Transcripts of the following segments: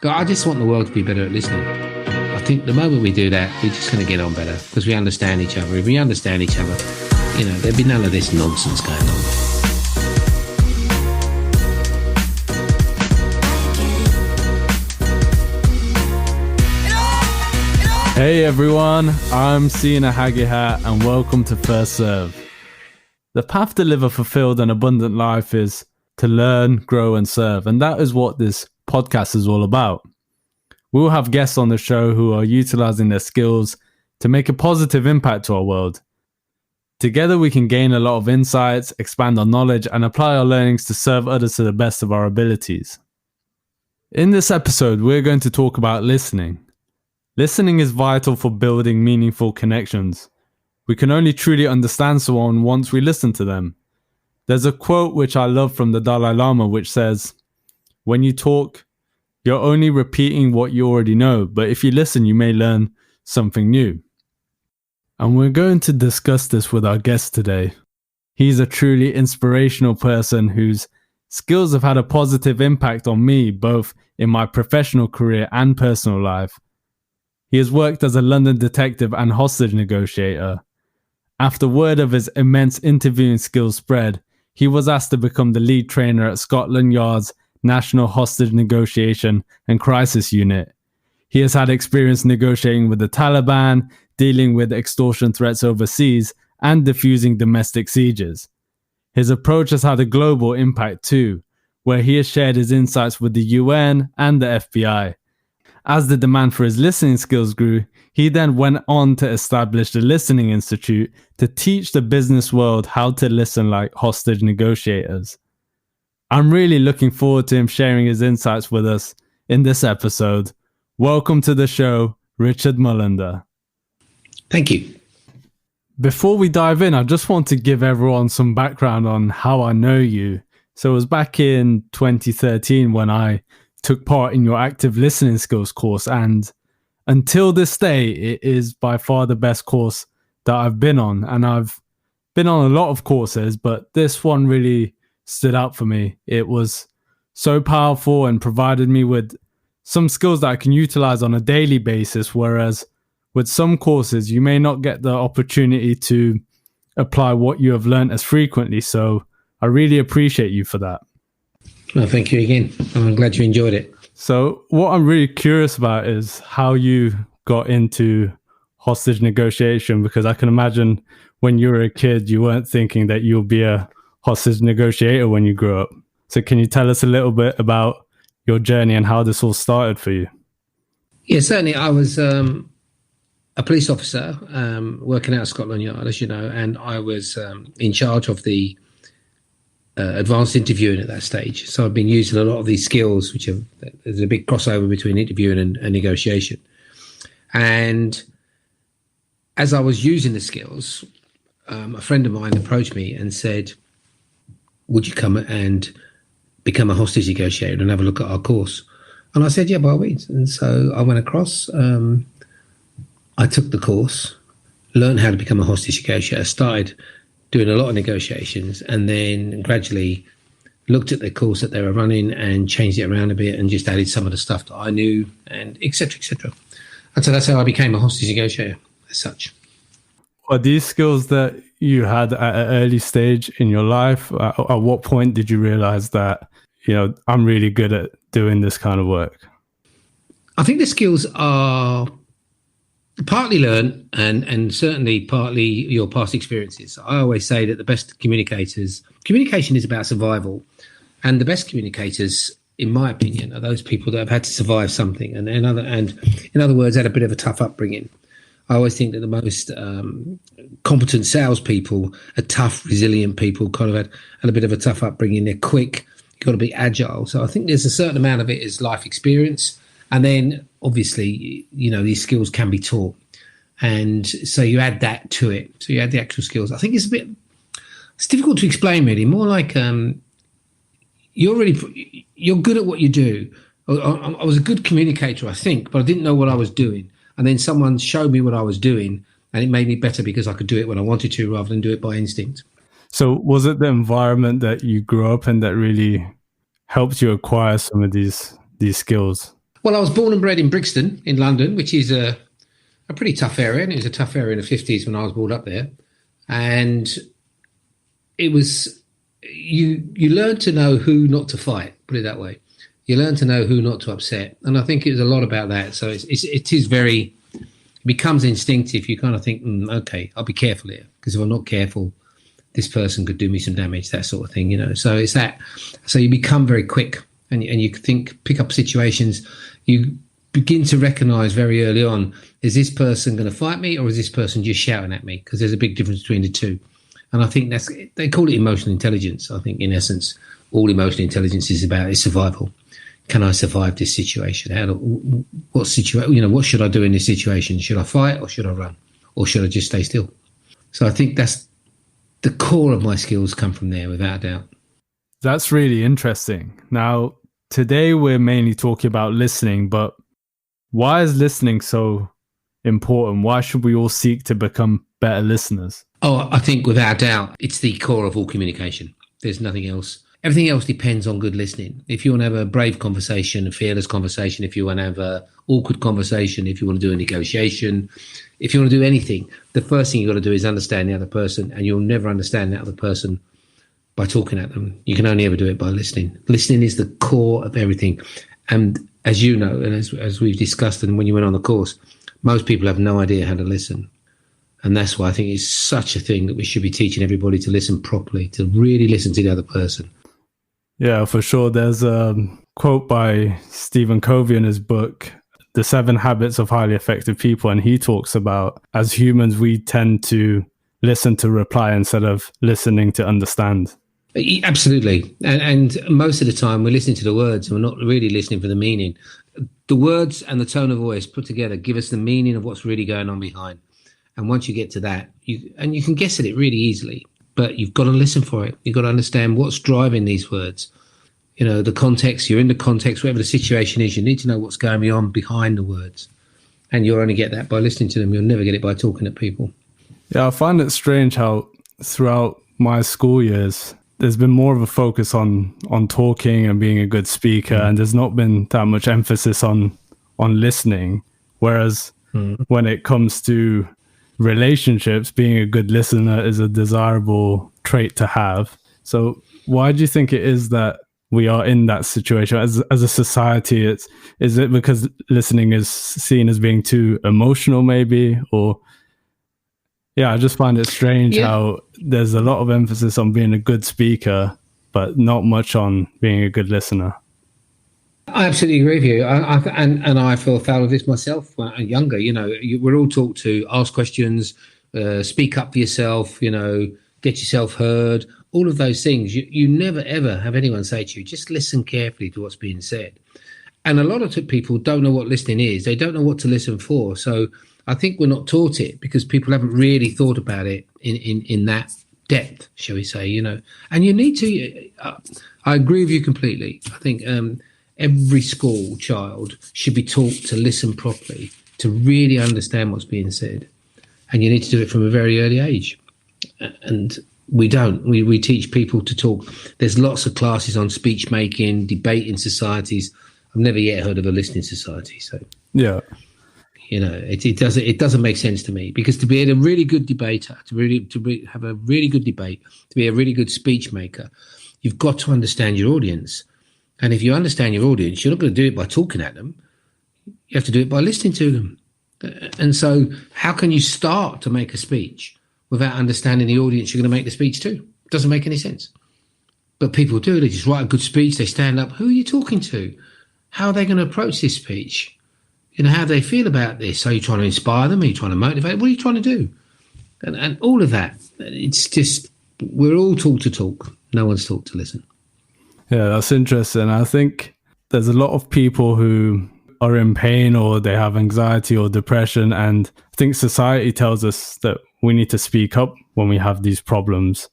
But I just want the world to be better at listening. I think the moment we do that, we're just going to get on better because we understand each other. If we understand each other, there'd be none of this nonsense going on. Hey everyone, I'm Sina Haghighat and welcome to First Serve. The path to live a fulfilled and abundant life is to learn, grow and serve, and that is what this podcast is all about. We'll have guests on the show who are utilizing their skills to make a positive impact to our world. Together we can gain a lot of insights, expand our knowledge and apply our learnings to serve others to the best of our abilities. In this episode, we're going to talk about listening. Listening is vital for building meaningful connections. We can only truly understand someone once we listen to them. There's a quote which I love from the Dalai Lama which says, "When you talk, you're only repeating what you already know, but if you listen, you may learn something new." And we're going to discuss this with our guest today. He's a truly inspirational person whose skills have had a positive impact on me, both in my professional career and personal life. He has worked as a London detective and hostage negotiator. After word of his immense interviewing skills spread, he was asked to become the lead trainer at Scotland Yard's National Hostage Negotiation and Crisis Unit. He has had experience negotiating with the Taliban, dealing with extortion threats overseas, and diffusing domestic sieges. His approach has had a global impact too, where he has shared his insights with the UN and the FBI. As the demand for his listening skills grew, he then went on to establish the Listening Institute to teach the business world how to listen like hostage negotiators. I'm really looking forward to him sharing his insights with us in this episode. Welcome to the show, Richard Mullender. Thank you. Before we dive in, I just want to give everyone some background on how I know you. So it was back in 2013 when I took part in your active listening skills course, and until this day it is by far the best course that I've been on. And I've been on a lot of courses, but this one really stood out for me. It was so powerful and provided me with some skills that I can utilize on a daily basis, whereas with some courses you may not get the opportunity to apply what you have learned as frequently. So I really appreciate you for that. Well, thank you again. I'm glad you enjoyed it. So what I'm really curious about is how you got into hostage negotiation, because I can imagine when you were a kid, you weren't thinking that you'll be a hostage negotiator when you grew up. So can you tell us a little bit about your journey and how this all started for you? Yeah, certainly. I was a police officer working out of Scotland Yard, as you know, and I was in charge of the advanced interviewing at that stage. So I've been using a lot of these skills, there's a big crossover between interviewing and negotiation. And as I was using the skills, a friend of mine approached me and said, "Would you come and become a hostage negotiator and have a look at our course?" And I said, "Yeah, by all means." And so I went across, I took the course, learned how to become a hostage negotiator, started doing a lot of negotiations, and then gradually looked at the course that they were running and changed it around a bit and just added some of the stuff that I knew, and et cetera, et cetera. And so that's how I became a hostage negotiator as such. Are these skills that you had at an early stage in your life? At what point did you realize that, I'm really good at doing this kind of work? I think the skills are partly learned and certainly partly your past experiences. I always say that the best communication is about survival, and the best communicators, in my opinion, are those people that have had to survive something and in other words, had a bit of a tough upbringing. I always think that the most competent salespeople are tough, resilient people, kind of had a bit of a tough upbringing. They're quick, you've got to be agile. So I think there's a certain amount of it is life experience. And then obviously, these skills can be taught. And so you add that to it. So you add the actual skills. I think it's difficult to explain really, more like you're good at what you do. I was a good communicator, I think, but I didn't know what I was doing. And then someone showed me what I was doing and it made me better because I could do it when I wanted to rather than do it by instinct. So was it the environment that you grew up in that really helped you acquire some of these skills? Well, I was born and bred in Brixton in London, which is a pretty tough area, and it was a tough area in the 50s when I was brought up there. And it was, you learn to know who not to fight, put it that way. You learn to know who not to upset. And I think it was a lot about that. So it is very, it becomes instinctive. You kind of think, okay, I'll be careful here, because if I'm not careful, this person could do me some damage, that sort of thing, you know. So it's that. So you become very quick, and you think, pick up situations. You begin to recognize very early on, is this person going to fight me, or is this person just shouting at me? Because there's a big difference between the two. And I think they call it emotional intelligence. I think in essence, all emotional intelligence is about is survival. Can I survive this situation? What should I do in this situation? Should I fight, or should I run, or should I just stay still? So I think that's the core of my skills come from there, without a doubt. That's really interesting. Now, today we're mainly talking about listening, but why is listening so important? Why should we all seek to become better listeners? Oh, I think without a doubt, it's the core of all communication. There's nothing else. Everything else depends on good listening. If you want to have a brave conversation, a fearless conversation, if you want to have an awkward conversation, if you want to do a negotiation, if you want to do anything, the first thing you've got to do is understand the other person, and you'll never understand that other person by talking at them. You can only ever do it by listening. Listening is the core of everything. And as you know, and as we've discussed, and when you went on the course, most people have no idea how to listen. And that's why I think it's such a thing that we should be teaching everybody to listen properly, to really listen to the other person. Yeah, for sure. There's a quote by Stephen Covey in his book, The 7 Habits of Highly Effective People. And he talks about, as humans, we tend to listen to reply instead of listening to understand. Absolutely. And most of the time we're listening to the words, and we're not really listening for the meaning. The words and the tone of voice put together give us the meaning of what's really going on behind. And once you get to that, you can guess at it really easily, but you've got to listen for it. You've got to understand what's driving these words. You know, the context, you're in the context, whatever the situation is, you need to know what's going on behind the words. And you'll only get that by listening to them. You'll never get it by talking at people. Yeah, I find it strange how throughout my school years, there's been more of a focus on talking and being a good speaker, and there's not been that much emphasis on listening. Whereas when it comes to relationships, being a good listener is a desirable trait to have. So why do you think it is that we are in that situation as a society? Is it because listening is seen as being too emotional, maybe? Or yeah, I just find it strange how there's a lot of emphasis on being a good speaker, but not much on being a good listener. I absolutely agree with you. And I feel foul of this myself when I'm younger. You know, we're all taught to ask questions, speak up for yourself, you know, get yourself heard, all of those things. You never, ever have anyone say to you, just listen carefully to what's being said. And a lot of people don't know what listening is. They don't know what to listen for. So I think we're not taught it because people haven't really thought about it in that depth, shall we say, you know. And you need to, I agree with you completely. I think every school child should be taught to listen properly, to really understand what's being said. And you need to do it from a very early age. And we don't. We teach people to talk. There's lots of classes on speech making, debating societies. I've never yet heard of a listening society. So yeah, you know, it doesn't make sense to me, because to be a really good debater, to have a really good debate, to be a really good speech maker, you've got to understand your audience. And if you understand your audience, you're not going to do it by talking at them. You have to do it by listening to them. And so how can you start to make a speech without understanding the audience you're going to make the speech to? It doesn't make any sense. But people do. They just write a good speech. They stand up. Who are you talking to? How are they going to approach this speech? You know, how do they feel about this? Are you trying to inspire them? Are you trying to motivate? What are you trying to do? And all of that. It's just, we're all taught to talk. No one's taught to listen. Yeah, that's interesting. I think there's a lot of people who are in pain, or they have anxiety or depression. And I think society tells us that we need to speak up when we have these problems.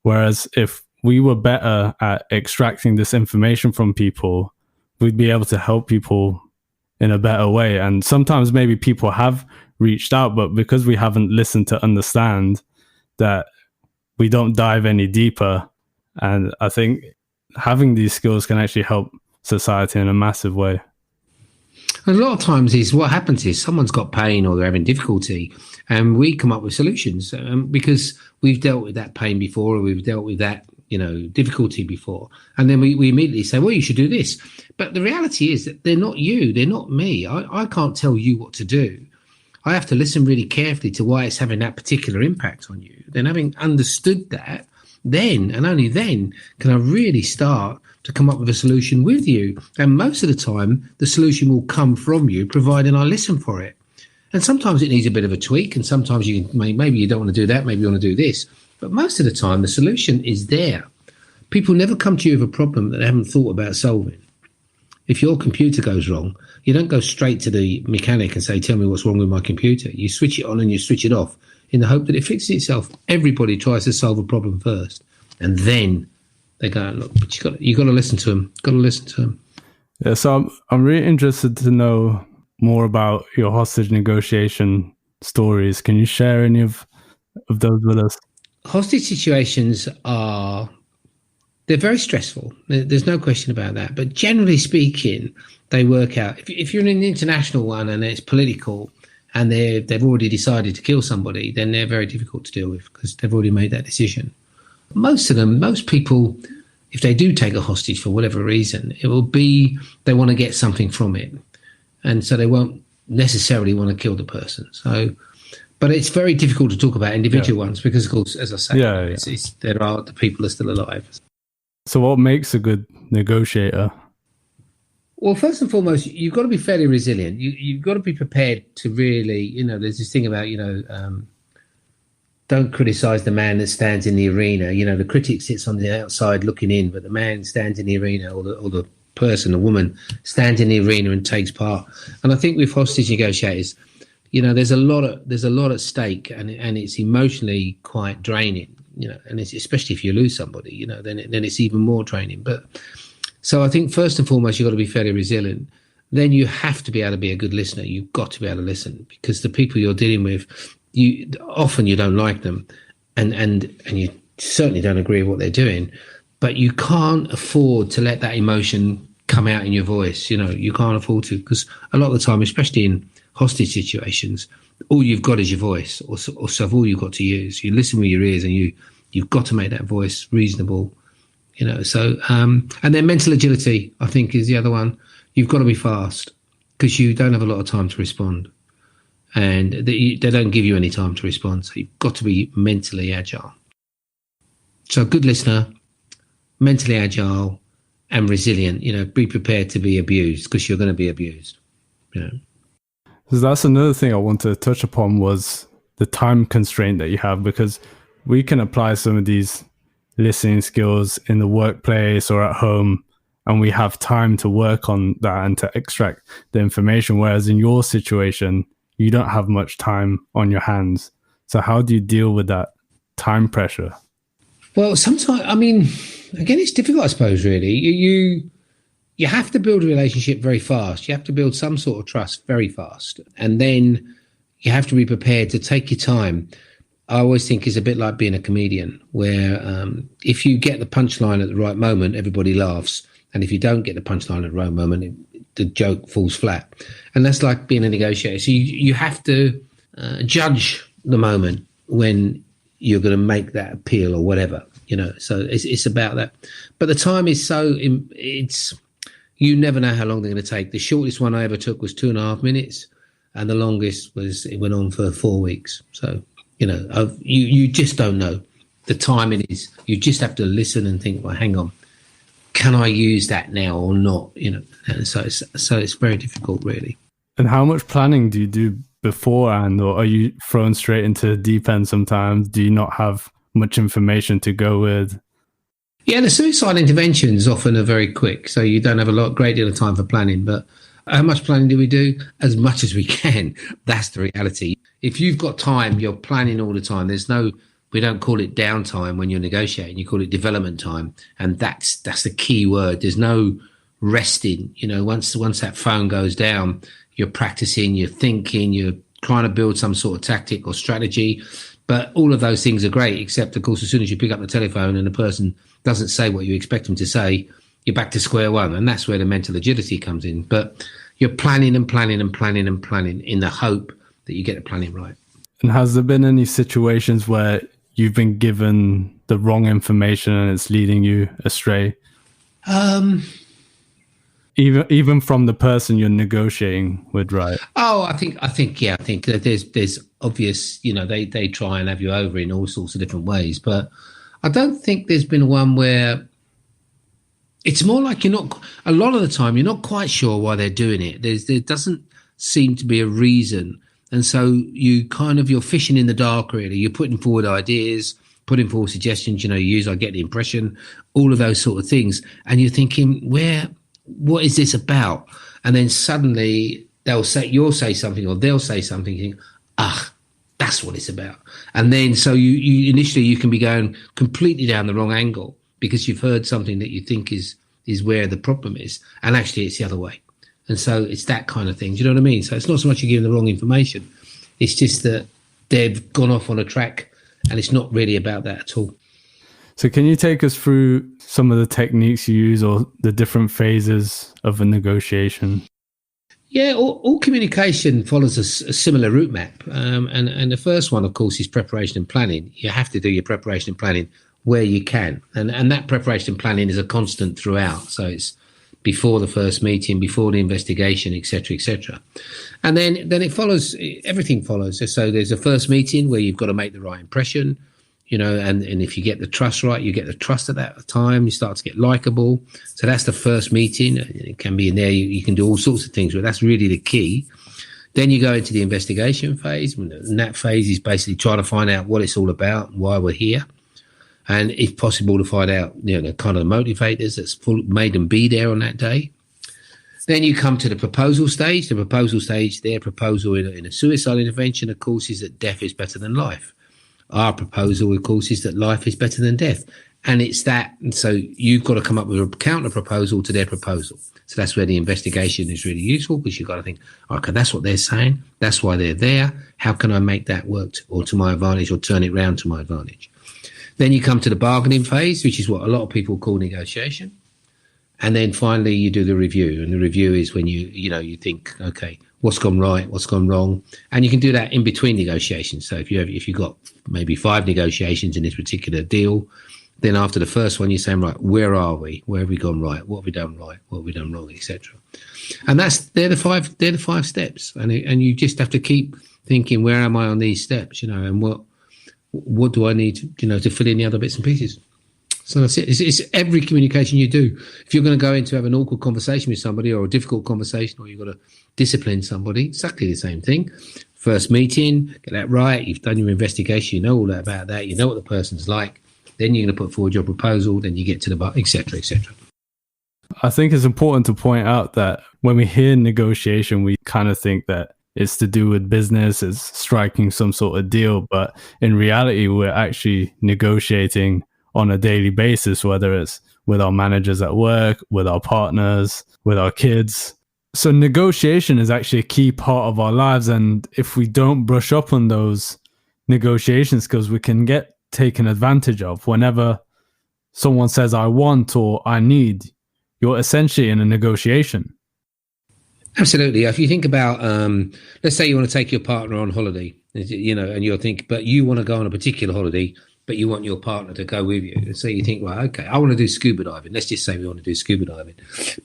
Whereas if we were better at extracting this information from people, we'd be able to help people in a better way. And sometimes maybe people have reached out, but because we haven't listened to understand, that we don't dive any deeper. And I think having these skills can actually help society in a massive way. A lot of times is what happens is someone's got pain or they're having difficulty, and we come up with solutions because we've dealt with that pain before, or we've dealt with that, difficulty before. And then we immediately say, well, you should do this. But the reality is that they're not you. They're not me. I can't tell you what to do. I have to listen really carefully to why it's having that particular impact on you. Then having understood that, then and only then can I really start to come up with a solution with you. And most of the time, the solution will come from you, providing I listen for it. And sometimes it needs a bit of a tweak, and sometimes maybe you don't want to do that, maybe you want to do this. But most of the time, the solution is there. People never come to you with a problem that they haven't thought about solving. If your computer goes wrong, you don't go straight to the mechanic and say, tell me what's wrong with my computer. You switch it on and you switch it off in the hope that it fixes itself. Everybody tries to solve a problem first, and then they go, look, but you got to listen to them. Got to listen to them. Yeah, so I'm really interested to know more about your hostage negotiation stories. Can you share any of those with us? Hostage situations they're very stressful. There's no question about that. But generally speaking, they work out. If you're in an international one and it's political and they've already decided to kill somebody, then they're very difficult to deal with because they've already made that decision. Most people, if they do take a hostage for whatever reason, it will be they want to get something from it. And so they won't necessarily want to kill the person. So, but it's very difficult to talk about individual ones because, of course, as I say, the people are still alive. So what makes a good negotiator? Well, first and foremost, you've got to be fairly resilient. You've got to be prepared to really, there's this thing about, don't criticize the man that stands in the arena. The critic sits on the outside looking in, but the man stands in the arena, or the person, the woman, stands in the arena and takes part. And I think with hostage negotiators, there's a lot at stake, and it's emotionally quite draining. And it's, especially if you lose somebody, then it's even more draining. But so I think first and foremost, you've got to be fairly resilient. Then you have to be able to be a good listener. You've got to be able to listen, because the people you're dealing with, often you don't like them, and you certainly don't agree with what they're doing. But you can't afford to let that emotion come out in your voice. You can't afford to, because a lot of the time, especially in hostage situations, all you've got is your voice, or so all you've got to use. You listen with your ears, and you've got to make that voice reasonable. So and then mental agility, I think, is the other one. You've got to be fast, because you don't have a lot of time to respond, and they don't give you any time to respond. So you've got to be mentally agile. So good listener, mentally agile, and resilient. Be prepared to be abused, because you're going to be abused. So that's another thing I want to touch upon, was the time constraint that you have, because we can apply some of these listening skills in the workplace or at home, and we have time to work on that and to extract the information. Whereas in your situation, you don't have much time on your hands. So how do you deal with that time pressure? Well, sometimes, again, it's difficult, I suppose, really. You have to build a relationship very fast. You have to build some sort of trust very fast. And then you have to be prepared to take your time. I always think it's a bit like being a comedian, where if you get the punchline at the right moment, everybody laughs. And if you don't get the punchline at the right moment, the joke falls flat. And that's like being a negotiator. So you have to judge the moment when you're going to make that appeal or whatever, So it's about that. But the time is you never know how long they're going to take. The shortest one I ever took was 2.5 minutes, and the longest it went on for 4 weeks. So, you just don't know. The timing is, you just have to listen and think, well, hang on, can I use that now or not? And so it's very difficult, really. And how much planning do you do beforehand, or are you thrown straight into the deep end sometimes? Do you not have much information to go with? Yeah, the suicide interventions often are very quick, so you don't have a great deal of time for planning. But how much planning do we do? As much as we can. That's the reality. If you've got time, you're planning all the time. We don't call it downtime when you're negotiating. You call it development time, and that's the key word. There's no resting. Once that phone goes down, you're practicing, you're thinking, you're trying to build some sort of tactic or strategy. But all of those things are great, except, of course, as soon as you pick up the telephone and the person doesn't say what you expect them to say, you're back to square one. And that's where the mental agility comes in. But you're planning and planning and planning and planning in the hope that you get the planning right. And has there been any situations where you've been given the wrong information and it's leading you astray? Even from the person you're negotiating with, right? Oh, I think that there's obvious, they try and have you over in all sorts of different ways, but I don't think there's been one where it's more like a lot of the time you're not quite sure why they're doing it. There doesn't seem to be a reason. And so you're fishing in the dark, really. You're putting forward ideas, putting forward suggestions, I get the impression, all of those sort of things. And you're thinking, what is this about? And then suddenly you'll say something or they'll say something, you think, that's what it's about. And then so you initially you can be going completely down the wrong angle because you've heard something that you think is where the problem is. And actually it's the other way. And so it's that kind of thing. Do you know what I mean? So it's not so much you're giving the wrong information. It's just that they've gone off on a track and it's not really about that at all. So can you take us through some of the techniques you use or the different phases of a negotiation? Yeah, all communication follows a similar route map. And the first one, of course, is preparation and planning. You have to do your preparation and planning where you can. And that preparation and planning is a constant throughout. So it's before the first meeting, before the investigation, et cetera, and then it follows. Everything follows. So there's a first meeting where you've got to make the right impression, and if you get the trust right, you get the trust at that time. You start to get likable. So that's the first meeting. It can be in there. You can do all sorts of things, but that's really the key. Then you go into the investigation phase, and that phase is basically trying to find out what it's all about, why we're here. And if possible, to find out, the kind of motivators that's made them be there on that day. Then you come to the proposal stage. The proposal stage, their proposal in a suicide intervention, of course, is that death is better than life. Our proposal, of course, is that life is better than death. And it's that. And so you've got to come up with a counter proposal to their proposal. So that's where the investigation is really useful, because you've got to think, okay, that's what they're saying. That's why they're there. How can I make that work to my advantage or turn it round to my advantage? Then you come to the bargaining phase, which is what a lot of people call negotiation. And then finally you do the review. And the review is when you think, okay, what's gone right, what's gone wrong. And you can do that in between negotiations. So if you've got maybe 5 negotiations in this particular deal, then after the first one, you're saying, right, where are we? Where have we gone right? What have we done right? What have we done wrong, etc. And they're the five steps. And you just have to keep thinking, where am I on these steps? And what do I need, to fill in the other bits and pieces? So that's it. It's every communication you do. If you're going to go in to have an awkward conversation with somebody or a difficult conversation, or you've got to discipline somebody, exactly the same thing. First meeting, get that right. You've done your investigation. You know all that about that. You know what the person's like. Then you're going to put forward your proposal. Then you get to the bar, et cetera, et cetera. I think it's important to point out that when we hear negotiation, we kind of think that it's to do with business, it's striking some sort of deal. But in reality, we're actually negotiating on a daily basis, whether it's with our managers at work, with our partners, with our kids. So negotiation is actually a key part of our lives. And if we don't brush up on those negotiation skills, we can get taken advantage of. Whenever someone says, I want or I need, you're essentially in a negotiation. Absolutely. If you think about, let's say you want to take your partner on holiday, and you're thinking, but you want to go on a particular holiday, but you want your partner to go with you. So you think, well, okay, I want to do scuba diving. Let's just say we want to do scuba diving,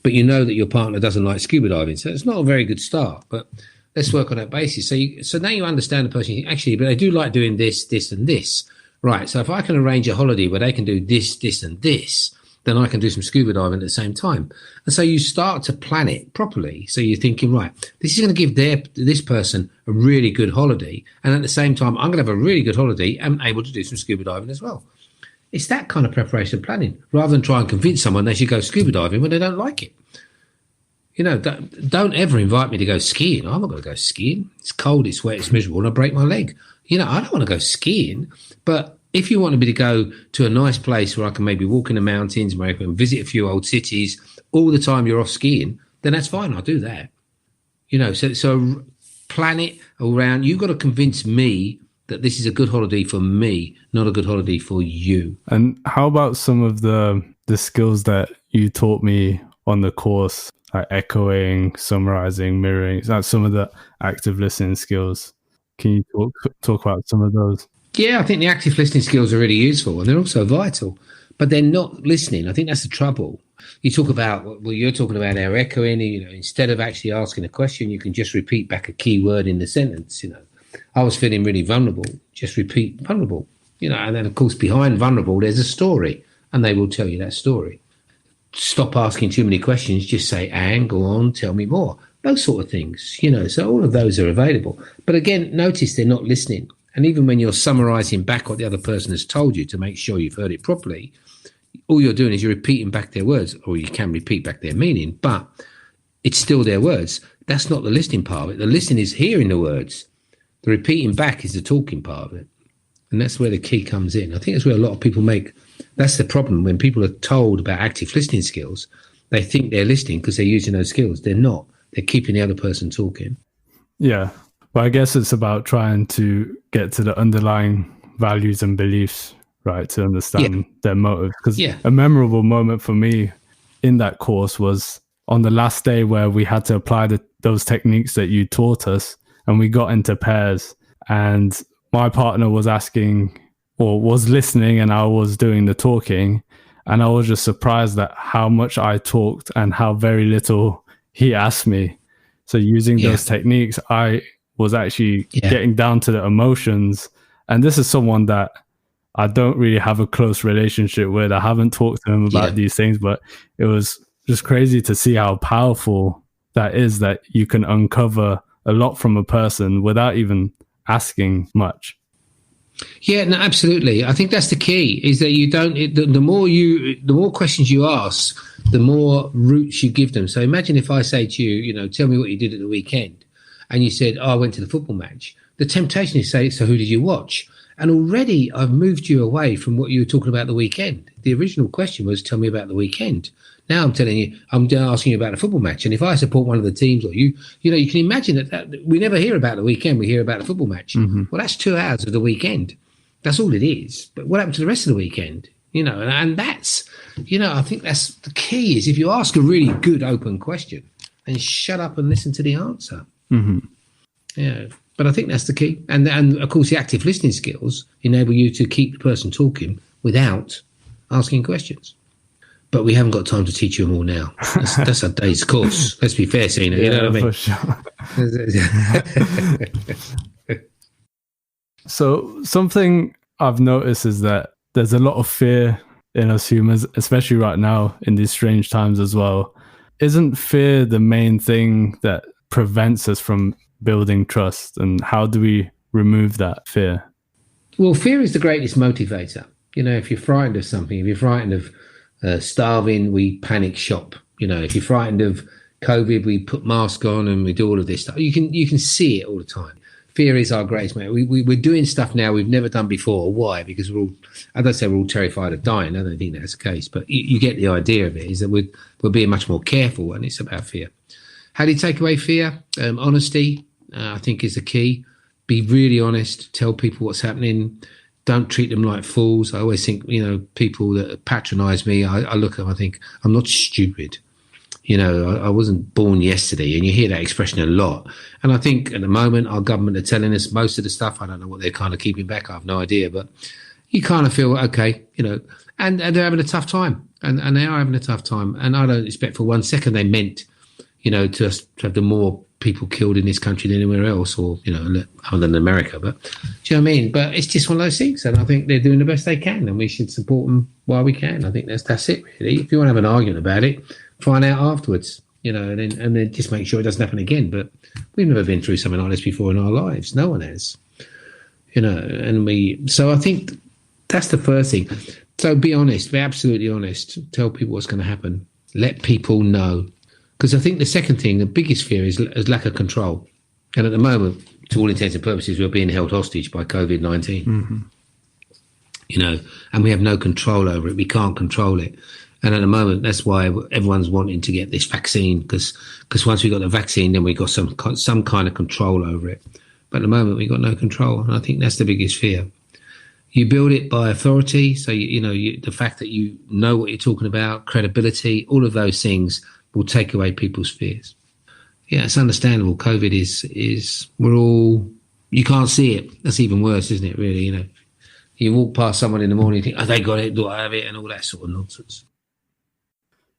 but you know that your partner doesn't like scuba diving. So it's not a very good start, but let's work on that basis. So now you understand the person. You think, actually, but they do like doing this, this, and this. Right. So if I can arrange a holiday where they can do this, this, and this, then I can do some scuba diving at the same time. And so you start to plan it properly. So you're thinking, right, this is going to give this person a really good holiday. And at the same time, I'm going to have a really good holiday and able to do some scuba diving as well. It's that kind of preparation planning, rather than try and convince someone they should go scuba diving when they don't like it. Don't ever invite me to go skiing. I'm not going to go skiing. It's cold, it's wet, it's miserable, and I break my leg. I don't want to go skiing, but if you wanted me to go to a nice place where I can maybe walk in the mountains, maybe I can visit a few old cities all the time you're off skiing, then that's fine. I'll do that. So plan it around. You've got to convince me that this is a good holiday for me, not a good holiday for you. And how about some of the the skills that you taught me on the course, like echoing, summarizing, mirroring, that's some of the active listening skills. Can you talk about some of those? Yeah, I think the active listening skills are really useful, and they're also vital, but they're not listening. I think that's the trouble. You talk about, well, you're talking about our echoing, instead of actually asking a question, you can just repeat back a key word in the sentence. I was feeling really vulnerable, just repeat vulnerable, and then of course behind vulnerable, there's a story, and they will tell you that story. Stop asking too many questions, just say, and go on, tell me more. Those sort of things, so all of those are available. But again, notice they're not listening. And even when you're summarizing back what the other person has told you to make sure you've heard it properly, all you're doing is you're repeating back their words, or you can repeat back their meaning, but it's still their words. That's not the listening part of it. The listening is hearing the words. The repeating back is the talking part of it. And that's where the key comes in. I think that's where a lot of people that's the problem. When people are told about active listening skills, they think they're listening because they're using those skills. They're not. They're keeping the other person talking. Yeah. Well, I guess it's about trying to get to the underlying values and beliefs, right, to understand their motive. Because a memorable moment for me in that course was on the last day where we had to apply those techniques that you taught us, and we got into pairs, and my partner was asking or was listening and I was doing the talking, and I was just surprised at how much I talked and how very little he asked me. So using those techniques, I was actually getting down to the emotions. And this is someone that I don't really have a close relationship with. I haven't talked to him about these things, but it was just crazy to see how powerful that is, that you can uncover a lot from a person without even asking much. Yeah, no, absolutely. I think that's the key, is that you don't, the more questions you ask, the more routes you give them. So imagine if I say to you, tell me what you did at the weekend. And you said, I went to the football match. The temptation is to say, so who did you watch? And already I've moved you away from what you were talking about the weekend. The original question was, tell me about the weekend. Now I'm telling you, I'm asking you about a football match. And if I support one of the teams, or you can imagine that we never hear about the weekend. We hear about the football match. Mm-hmm. Well, that's 2 hours of the weekend. That's all it is. But what happened to the rest of the weekend? And that's, I think that's the key, is if you ask a really good open question, and shut up and listen to the answer. Mm-hmm. Yeah, but I think that's the key. And of course, the active listening skills enable you to keep the person talking without asking questions. But we haven't got time to teach you them all now. That's a day's course. Let's be fair, Sina. You know what I mean? For sure. So something I've noticed is that there's a lot of fear in us humans, especially right now in these strange times as well. Isn't fear the main thing that prevents us from building trust? And how do we remove that fear? Well, fear is the greatest motivator. If you're frightened of something, if you're frightened of starving, we panic shop. If you're frightened of COVID, we put masks on and we do all of this stuff. You can see it all the time. Fear is our greatest mate. We're doing stuff now we've never done before. Why? Because we're all terrified of dying. I don't think that's the case, but you get the idea of it, is that we're being much more careful, and it's about fear. How do you take away fear? Honesty, I think, is the key. Be really honest. Tell people what's happening. Don't treat them like fools. I always think, people that patronize me, I look at them, I think, I'm not stupid. I wasn't born yesterday, and you hear that expression a lot. And I think at the moment our government are telling us most of the stuff. I don't know what they're kind of keeping back. I have no idea, but you kind of feel, okay, and they're having a tough time, and they are having a tough time. And I don't expect for 1 second they meant, to have the more people killed in this country than anywhere else, or, other than America. But do you know what I mean? But it's just one of those things. And I think they're doing the best they can, and we should support them while we can. I think that's it, really. If you want to have an argument about it, find out afterwards, and then just make sure it doesn't happen again. But we've never been through something like this before in our lives. No one has, so I think that's the first thing. So be honest, be absolutely honest. Tell people what's going to happen. Let people know. Because I think the second thing, the biggest fear is lack of control. And at the moment, to all intents and purposes, we're being held hostage by COVID-19. Mm-hmm. And we have no control over it. We can't control it. And at the moment, that's why everyone's wanting to get this vaccine, because once we got the vaccine, then we got some kind of control over it. But at the moment, we got no control. And I think that's the biggest fear. You build it by authority. So, the fact that you know what you're talking about, credibility, all of those things will take away people's fears. Yeah, it's understandable. COVID is you can't see it. That's even worse, isn't it, really? You walk past someone in the morning and think, oh, they got it, do I have it, and all that sort of nonsense.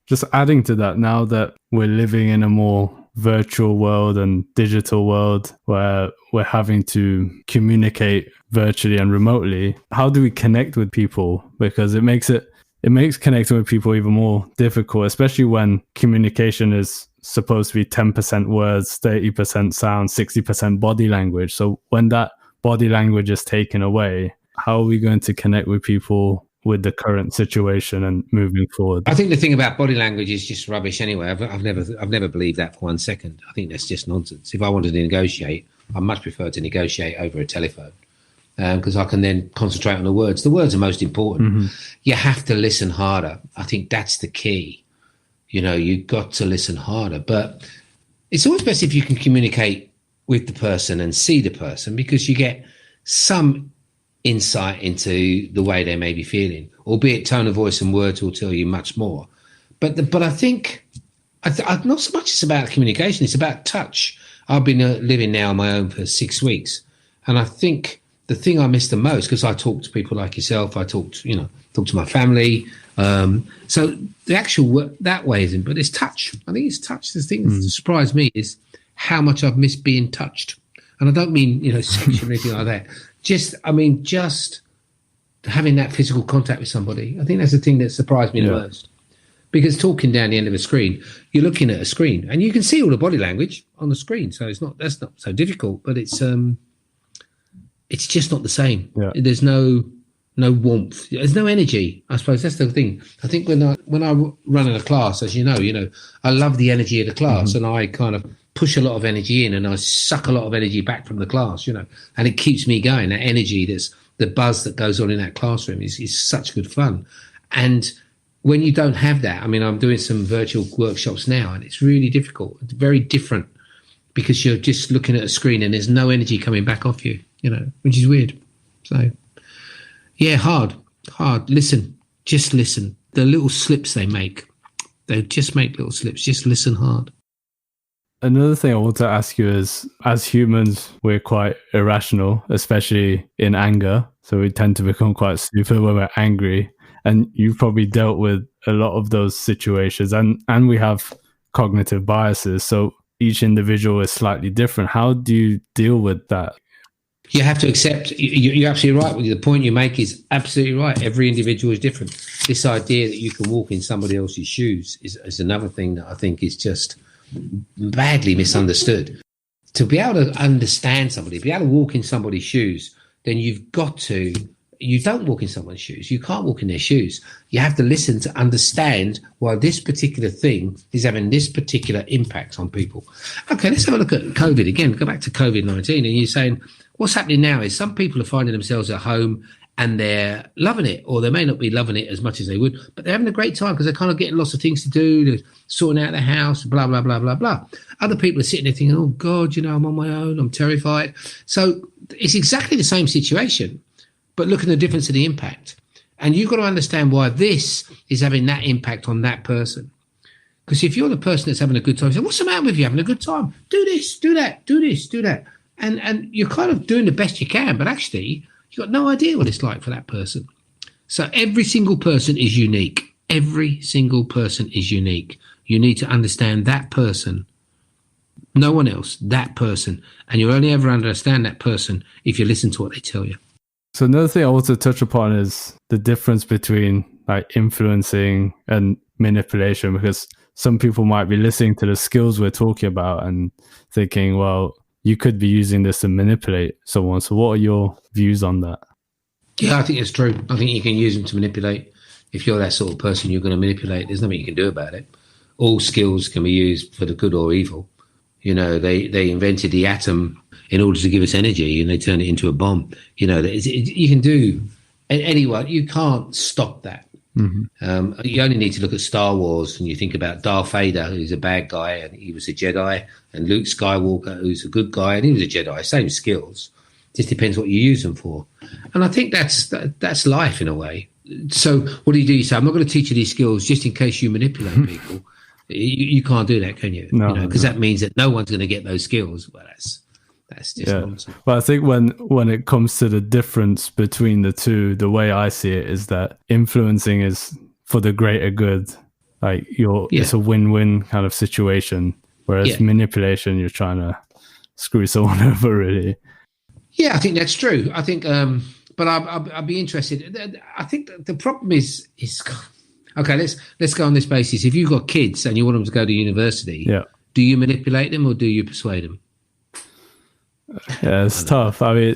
Just adding to that, now that we're living in a more virtual world and digital world where we're having to communicate virtually and remotely, how do we connect with people? Because it makes connecting with people even more difficult, especially when communication is supposed to be 10% words, 30% sound, 60% body language. So when that body language is taken away, how are we going to connect with people with the current situation and moving forward? I think the thing about body language is just rubbish anyway. I've never believed that for 1 second. I think that's just nonsense. If I wanted to negotiate, I much prefer to negotiate over a telephone, because I can then concentrate on the words. The words are most important. Mm-hmm. You have to listen harder. I think that's the key. You've got to listen harder. But it's always best if you can communicate with the person and see the person, because you get some insight into the way they may be feeling, albeit tone of voice and words will tell you much more. But I think not so much it's about communication, it's about touch. I've been living now on my own for 6 weeks, and I think the thing I miss the most, because I talk to people like yourself, I talk to my family, so the actual work that way isn't, but it's touch. I think it's touch. The thing that surprised me is how much I've missed being touched, and I don't mean sexually or anything like that. Just having that physical contact with somebody. I think that's the thing that surprised me the most. Because talking down the end of a screen, you're looking at a screen and you can see all the body language on the screen. So that's not so difficult, but it's just not the same. Yeah. There's no warmth. There's no energy. I suppose that's the thing. I think when I run in a class, as you know, I love the energy of the class, and I kind of push a lot of energy in and I suck a lot of energy back from the class, and it keeps me going. That energy, that's the buzz that goes on in that classroom is such good fun. And when you don't have that, I'm doing some virtual workshops now, and it's really difficult. It's very different, because you're just looking at a screen and there's no energy coming back off you, which is weird. So, yeah, hard. Listen, just listen. The little slips they just make little slips. Just listen hard. Another thing I want to ask you is, as humans, we're quite irrational, especially in anger. So we tend to become quite stupid when we're angry. And you've probably dealt with a lot of those situations, and we have cognitive biases. So each individual is slightly different. How do you deal with that? You have to accept, you're absolutely right. The point you make is absolutely right. Every individual is different. This idea that you can walk in somebody else's shoes is another thing that I think is just badly misunderstood. To be able to understand somebody, be able to walk in somebody's shoes, then you don't walk in someone's shoes. You can't walk in their shoes. You have to listen to understand why this particular thing is having this particular impact on people. Okay, let's have a look at COVID again. Go back to COVID-19, and you're saying what's happening now is some people are finding themselves at home and they're loving it, or they may not be loving it as much as they would, but they're having a great time because they're kind of getting lots of things to do. They're sorting out the house, blah, blah, blah, blah, blah. Other people are sitting there thinking, oh, God, I'm on my own. I'm terrified. So it's exactly the same situation, but look at the difference in the impact. And you've got to understand why this is having that impact on that person. Because if you're the person that's having a good time, you say, what's the matter with you? Having a good time? Do this, do that, do this, do that. And you're kind of doing the best you can, but actually you've got no idea what it's like for that person. So every single person is unique. Every single person is unique. You need to understand that person, no one else, that person. And you'll only ever understand that person if you listen to what they tell you. So another thing I want to touch upon is the difference between like influencing and manipulation, because some people might be listening to the skills we're talking about and thinking, well, you could be using this to manipulate someone. So what are your views on that? Yeah, I think it's true. I think you can use them to manipulate. If you're that sort of person you're going to manipulate, there's nothing you can do about it. All skills can be used for the good or evil. They invented the atom in order to give us energy, and they turned it into a bomb. You can do anyone. You can't stop that. Mm-hmm. You only need to look at Star Wars, and you think about Darth Vader, who's a bad guy, and he was a Jedi, and Luke Skywalker, who's a good guy, and he was a Jedi. Same skills. Just depends what you use them for. And I think that's life in a way. So what do? You say, I'm not going to teach you these skills just in case you manipulate people. You can't do that, can you? No, because that means that no one's going to get those skills. Well, that's just nonsense. But I think when it comes to the difference between the two, the way I see it is that influencing is for the greater good. Like it's a win-win kind of situation. Whereas manipulation, you're trying to screw someone over, really. Yeah, I think that's true. I think, but I'd be interested. I think the problem is okay. Let's go on this basis. If you've got kids and you want them to go to university, do you manipulate them or do you persuade them? Yeah, it's tough. I mean,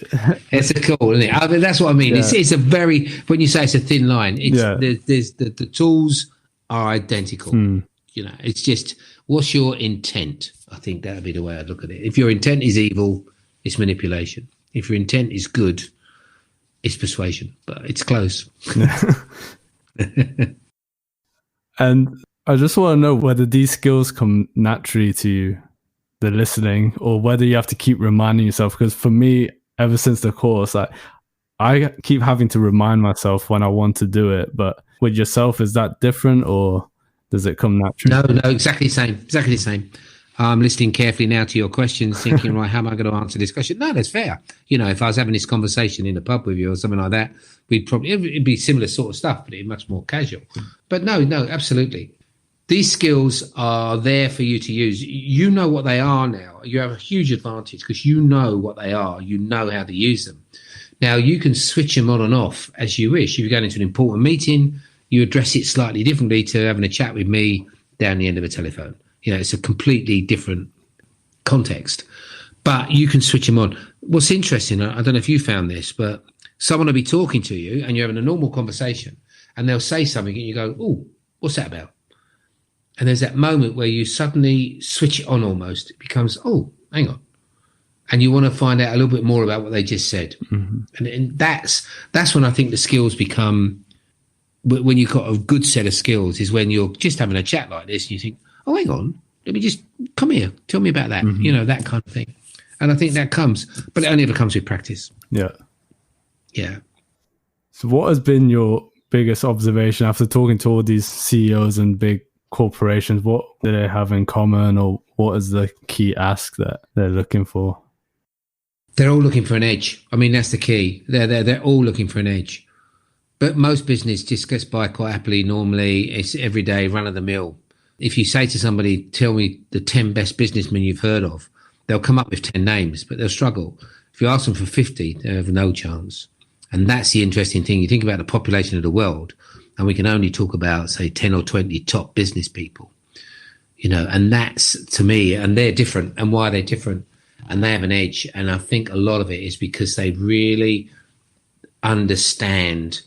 it's cool, isn't it? I mean, that's what I mean. Yeah. It's a very, when you say it's a thin line, there's the tools are identical. It's just, what's your intent? I think that would be the way I'd look at it. If your intent is evil, it's manipulation. If your intent is good, it's persuasion. But it's close. And I just want to know whether these skills come naturally to you, the listening, or whether you have to keep reminding yourself. Because for me, ever since the course, I keep having to remind myself when I want to do it. But with yourself, is that different, or does it come naturally? No, exactly the same. I'm listening carefully now to your questions, thinking, right, how am I going to answer this question? No, that's fair. If I was having this conversation in a pub with you or something like that, it'd be similar sort of stuff, but it'd be much more casual. But no, absolutely. These skills are there for you to use. You know what they are now. You have a huge advantage because you know what they are. You know how to use them. Now, you can switch them on and off as you wish. If you're going into an important meeting, you address it slightly differently to having a chat with me down the end of a telephone. It's a completely different context. But you can switch them on. What's interesting, I don't know if you found this, but someone will be talking to you and you're having a normal conversation and they'll say something and you go, oh, what's that about? And there's that moment where you suddenly switch it on almost. It becomes, oh, hang on. And you want to find out a little bit more about what they just said. Mm-hmm. And that's when I think the skills become, when you've got a good set of skills, is when you're just having a chat like this and you think, oh, hang on, let me just come here. Tell me about that, that kind of thing. And I think that comes, but it only ever comes with practice. Yeah. Yeah. So what has been your biggest observation after talking to all these CEOs and big corporations? What do they have in common, or what is the key ask that they're looking for? They're all looking for an edge. I mean, that's the key. They're all looking for an edge. But most business just gets by quite happily. Normally, it's everyday run of the mill. If you say to somebody, tell me the 10 best businessmen you've heard of, they'll come up with 10 names, but they'll struggle. If you ask them for 50, they have no chance. And that's the interesting thing. You think about the population of the world, and we can only talk about, say, 10 or 20 top business people, and that's, to me, and they're different. And why they're different, and they have an edge. And I think a lot of it is because they really understand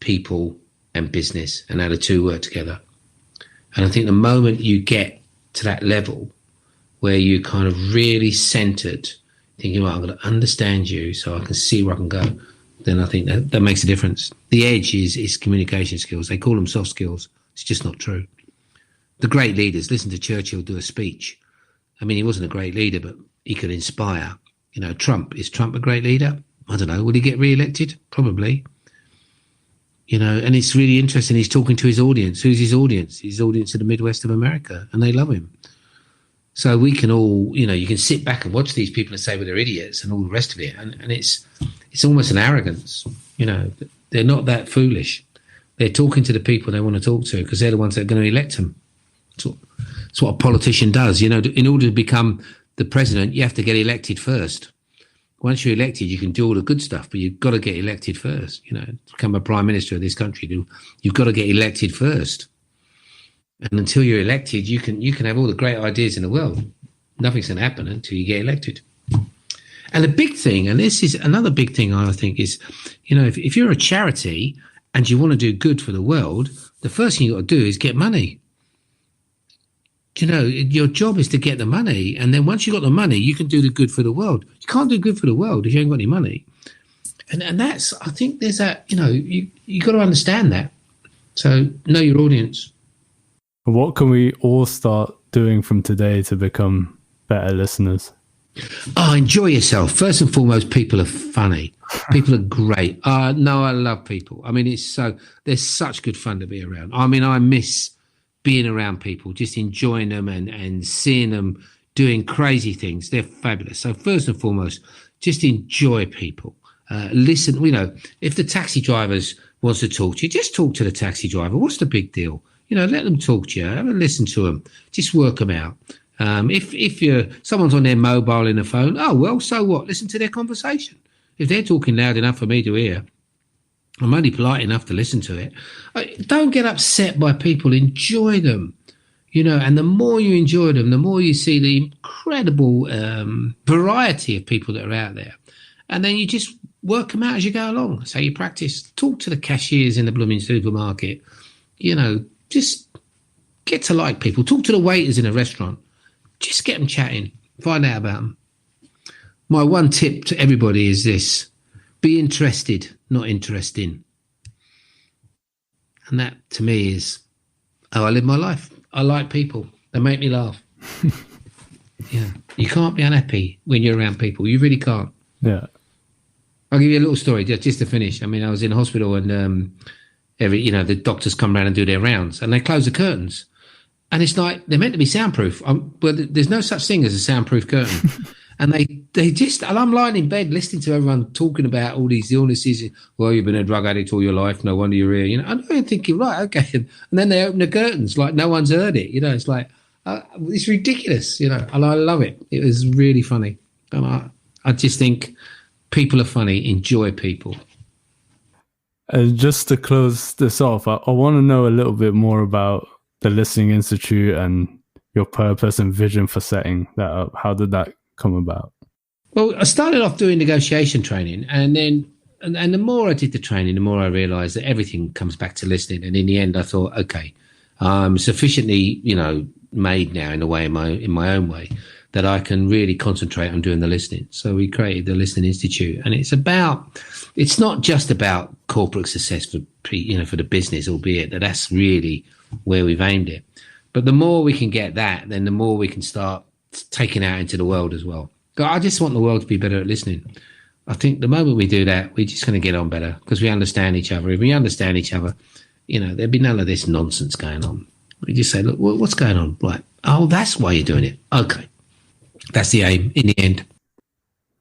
people and business and how the two work together. And I think the moment you get to that level where you're kind of really centered, thinking, well, I'm going to understand you so I can see where I can go, then I think that makes a difference. The edge is communication skills. They call them soft skills. It's just not true. The great leaders, listen to Churchill do a speech. I mean, he wasn't a great leader, but he could inspire. Trump, is Trump a great leader? I don't know. Will he get re-elected? Probably. And it's really interesting. He's talking to his audience. Who's his audience? His audience in the Midwest of America, and they love him. So we can all, you can sit back and watch these people and say, well, they're idiots and all the rest of it. And it's almost an arrogance. They're not that foolish. They're talking to the people they want to talk to because they're the ones that are going to elect them. It's what a politician does. In order to become the president, you have to get elected first. Once you're elected, you can do all the good stuff, but you've got to get elected first. To become a prime minister of this country, you've got to get elected first. And until you're elected, you can have all the great ideas in the world. Nothing's going to happen until you get elected. And the big thing, and this is another big thing I think is, if you're a charity and you want to do good for the world, the first thing you've got to do is get money. Your job is to get the money. And then once you've got the money, you can do the good for the world. You can't do good for the world if you ain't got any money. And that's, I think there's that, you got to understand that. So know your audience. What can we all start doing from today to become better listeners? Oh, enjoy yourself. First and foremost, people are funny. People are great. No, I love people. I mean, there's such good fun to be around. I mean, I miss being around people, just enjoying them and seeing them doing crazy things. They're fabulous. So first and foremost, just enjoy people. Listen, if the taxi drivers wants to talk to you, just talk to the taxi driver. What's the big deal? Let them talk to you. Have a listen to them. Just work them out. If someone's on their mobile in the phone, oh, well, so what? Listen to their conversation. If they're talking loud enough for me to hear, I'm only polite enough to listen to it. Don't get upset by people. Enjoy them, and the more you enjoy them, the more you see the incredible variety of people that are out there. And then you just work them out as you go along. So you practice. Talk to the cashiers in the blooming supermarket. Just get to like people. Talk to the waiters in a restaurant. Just get them chatting. Find out about them. My one tip to everybody is this: be interested, not interesting. And that, to me, is how I live my life. I like people. They make me laugh. You can't be unhappy when you're around people. You really can't. Yeah. I'll give you a little story just to finish. I mean, I was in hospital and the doctors come around and do their rounds and they close the curtains. And it's like, they're meant to be soundproof. Well, there's no such thing as a soundproof curtain. And and I'm lying in bed listening to everyone talking about all these illnesses. Well, you've been a drug addict all your life. No wonder you're here. I'm thinking, right, okay. And then they open the curtains like no one's heard it. It's like, it's ridiculous, and I love it. It was really funny. And I just think people are funny. Enjoy people. Just to close this off, I want to know a little bit more about the Listening Institute and your purpose and vision for setting that up. How did that come about? Well, I started off doing negotiation training, and then and the more I did the training, the more I realized that everything comes back to listening. And in the end, I thought, okay, I'm sufficiently, made now in a way, in my own way, that I can really concentrate on doing the listening. So we created the Listening Institute, and it's not just about corporate success for the business, albeit that's really where we've aimed it. But the more we can get that, then the more we can start taking out into the world as well. I just want the world to be better at listening. I think the moment we do that, we're just going to get on better because we understand each other. If we understand each other, there'd be none of this nonsense going on. We just say, look, what's going on? Like, oh, that's why you're doing it. Okay. That's the aim in the end.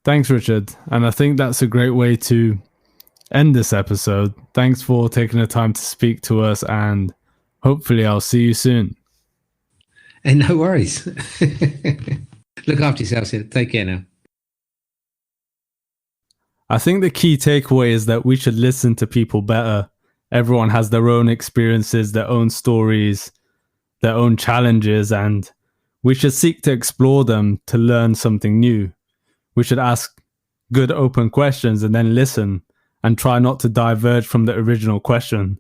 Thanks, Richard. And I think that's a great way to end this episode. Thanks for taking the time to speak to us, and hopefully I'll see you soon. And no worries. Look after yourself, Sid. Take care now. I think the key takeaway is that we should listen to people better. Everyone has their own experiences, their own stories, their own challenges, and we should seek to explore them to learn something new. We should ask good open questions and then listen and try not to diverge from the original question.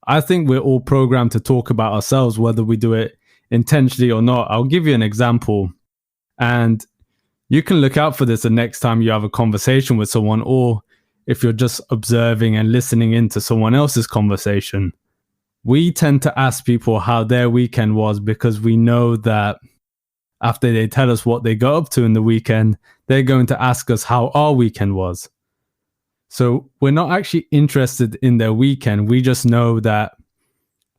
I think we're all programmed to talk about ourselves, whether we do it intentionally or not. I'll give you an example, and you can look out for this the next time you have a conversation with someone, or if you're just observing and listening into someone else's conversation. We tend to ask people how their weekend was because we know that after they tell us what they got up to in the weekend, they're going to ask us how our weekend was. So we're not actually interested in their weekend. We just know that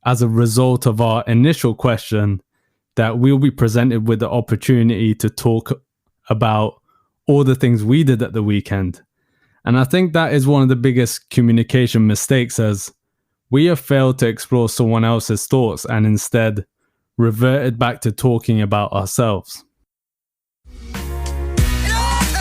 as a result of our initial question, that we'll be presented with the opportunity to talk about all the things we did at the weekend. And I think that is one of the biggest communication mistakes, as we have failed to explore someone else's thoughts and instead reverted back to talking about ourselves.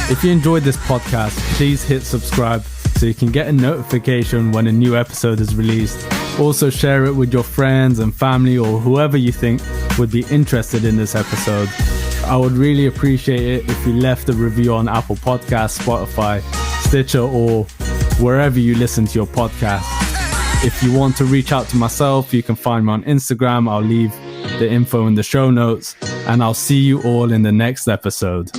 If you enjoyed this podcast, please hit subscribe so you can get a notification when a new episode is released. Also share it with your friends and family or whoever you think would be interested in this episode. I would really appreciate it if you left a review on Apple Podcasts, Spotify, Stitcher, or wherever you listen to your podcast. If you want to reach out to myself, you can find me on Instagram. I'll leave the info in the show notes, and I'll see you all in the next episode.